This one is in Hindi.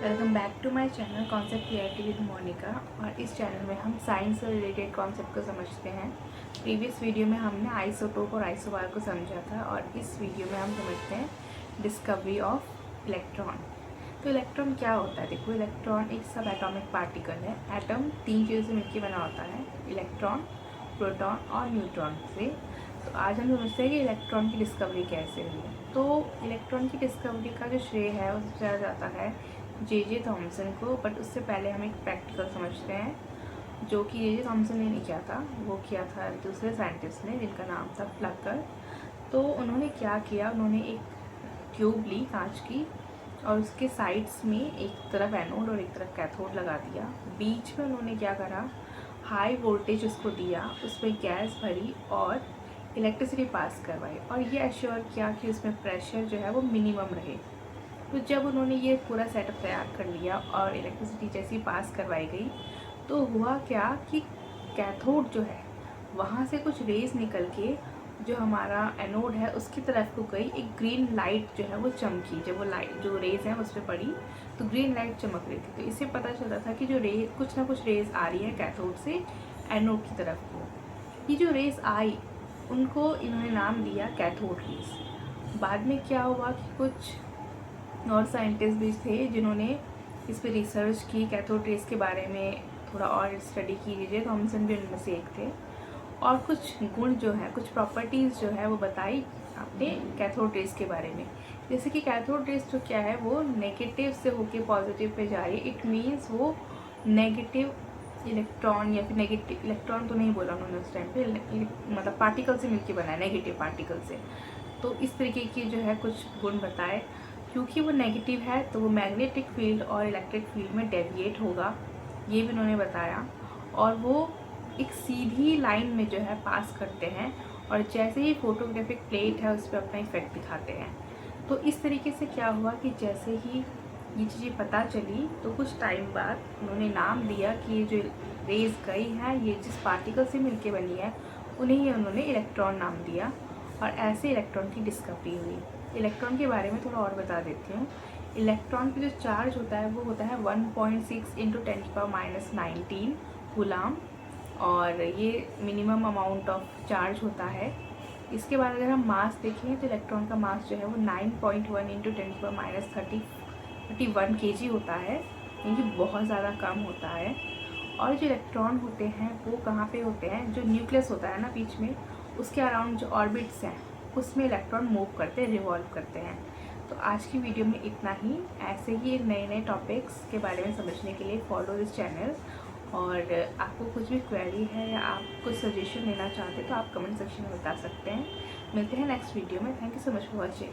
Welcome back to my channel concept clarity with Monika. और इस चैनल में हम साइंस से रिलेटेड कॉन्सेप्ट को समझते हैं। प्रीवियस वीडियो में हमने आइसोटोप और आइसोबार को समझा था और इस वीडियो में हम समझते हैं डिस्कवरी ऑफ इलेक्ट्रॉन। तो इलेक्ट्रॉन क्या होता है? देखो, इलेक्ट्रॉन एक सब एटॉमिक पार्टिकल है। एटम 3 चीज़ों से मिलकर बना होता है, इलेक्ट्रॉन, प्रोटॉन और न्यूट्रॉन से। तो आज हम समझते हैं कि इलेक्ट्रॉन की डिस्कवरी कैसे हुई। तो इलेक्ट्रॉन की डिस्कवरी का जो श्रेय है उसे दिया जाता है जे थॉमसन को। बट उससे पहले हम एक प्रैक्टिकल समझते हैं जो कि जे थॉमसन ने नहीं किया था, वो किया था दूसरे साइंटिस्ट ने जिनका नाम था फ्लकर। तो उन्होंने क्या किया, उन्होंने एक ट्यूब ली कांच की और उसके साइड्स में एक तरफ एनोड और एक तरफ कैथोड लगा दिया। बीच में उन्होंने क्या करा, हाई वोल्टेज उसको दिया, उसमें गैस भरी और इलेक्ट्रिसिटी पास करवाई और ये एश्योर किया कि उसमें प्रेशर जो है वो मिनिमम रहे। तो जब उन्होंने ये पूरा सेटअप तैयार कर लिया और इलेक्ट्रिसिटी जैसी पास करवाई गई, तो हुआ क्या कि कैथोड जो है वहाँ से कुछ रेज निकल के जो हमारा एनोड है उसकी तरफ को गई। एक ग्रीन लाइट जो है वो चमकी। जब वो लाइट जो रेज है उस पर पड़ी तो ग्रीन लाइट चमक रही थी। तो इससे पता चलता था कि जो रेज कुछ ना कुछ रेज आ रही है कैथोड से एनोड की तरफ को। ये जो रेज आई उनको इन्होंने नाम दिया कैथोड रेज। बाद में क्या हुआ कि कुछ और साइंटिस्ट भी थे जिन्होंने इस पर रिसर्च की, कैथोड रेज के बारे में थोड़ा और स्टडी की। जे थॉमसन भी उनमें से एक थे। और कुछ गुण जो है, कुछ प्रॉपर्टीज़ जो है वो बताई आपने कैथोड रेज के बारे में। जैसे कि कैथोड रेज जो क्या है वो नेगेटिव से होके पॉजिटिव पे जा रही है। इट मीन्स वो नेगेटिव इलेक्ट्रॉन या फिर नेगेटिव इलेक्ट्रॉन तो नहीं बोला उन्होंने उस टाइम पे, मतलब पार्टिकल से मिलकर बना है, नेगेटिव पार्टिकल से। तो इस तरीके की जो है कुछ गुण बताए। क्योंकि वो नेगेटिव है तो वो मैग्नेटिक फील्ड और इलेक्ट्रिक फील्ड में डेविएट होगा, ये भी उन्होंने बताया। और वो एक सीधी लाइन में जो है पास करते हैं और जैसे ही फोटोग्राफिक प्लेट है उस पर अपना इफेक्ट दिखाते हैं। तो इस तरीके से क्या हुआ कि जैसे ही ये चीज़ें पता चली तो कुछ टाइम बाद उन्होंने नाम दिया कि ये जो रेज गई है ये जिस पार्टिकल से मिलके बनी है उन्हें ही उन्होंने इलेक्ट्रॉन नाम दिया और ऐसे इलेक्ट्रॉन की डिस्कवरी हुई। इलेक्ट्रॉन के बारे में थोड़ा और बता देती हूँ। इलेक्ट्रॉन की जो चार्ज होता है वो होता है 1.6 इंटू 10⁻⁹ कूलाम और ये मिनिमम अमाउंट ऑफ चार्ज होता है। इसके बाद अगर हम मास देखें तो इलेक्ट्रॉन का मास जो है वो 9.1 इंटू 10⁻31 kg होता है, यानी बहुत ज़्यादा कम होता है। और जो इलेक्ट्रॉन होते हैं वो कहाँ पे होते हैं, जो न्यूक्लियस होता है ना बीच में, उसके अराउंड जो ऑर्बिट्स हैं उसमें इलेक्ट्रॉन मूव करते हैं, रिवॉल्व करते हैं। तो आज की वीडियो में इतना ही। ऐसे ही नए नए टॉपिक्स के बारे में समझने के लिए फॉलो दिस चैनल। और आपको कुछ भी क्वेरी है या आप कुछ सजेशन लेना चाहते हैं तो आप कमेंट सेक्शन में बता सकते हैं। मिलते हैं नेक्स्ट वीडियो में। Thank you so much for watching.